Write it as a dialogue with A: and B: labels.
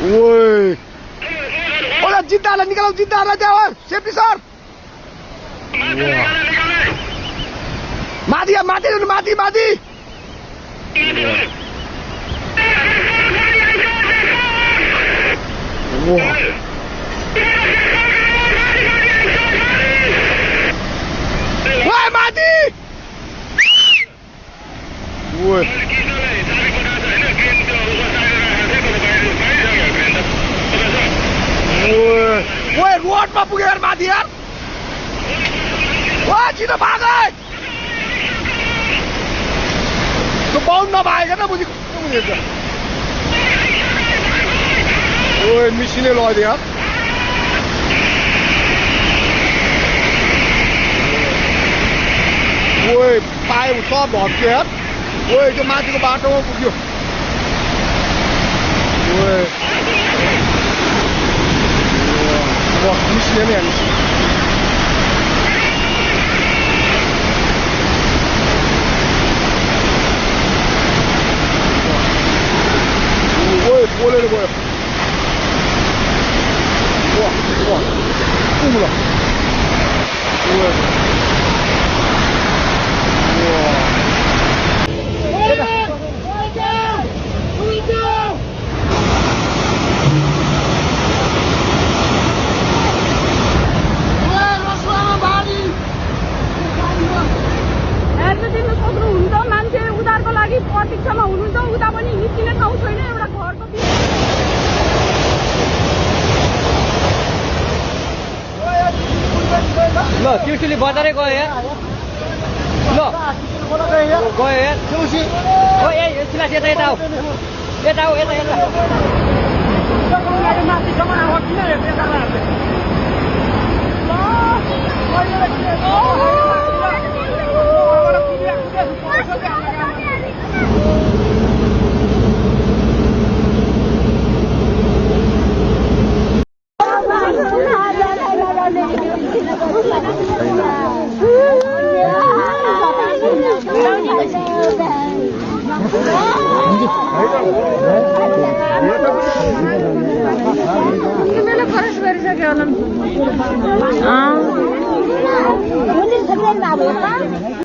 A: ओए ओला जिद्दालाई निकालौ जिद्दालाई त्यहाँ safety sir माथि माथि माथि माथि ओए माथि ओए ओए रोडमा पुगेर माथि यार ओ छिटो भाग त्यो बाउन्ड नभएको न बुझेको ओए मिसिनै लगिदियो यार ओए पाए सब भत्क्यो यार ओए त्यो माथिको बाटोमा पुग्यो ओए मिसिने नै हाल्नु ओए बोलेर गयो उम्ला ओए
B: प्रतीक्षामा हुनुहुन्छ उता पनि निस्किने ठाउँ छैन एउटा घरको
C: ल त्रिशुली बजारै गयो यार ल गयो यार ओ ए सिलास यता यता यता यता यता
B: गरिसक्यो होला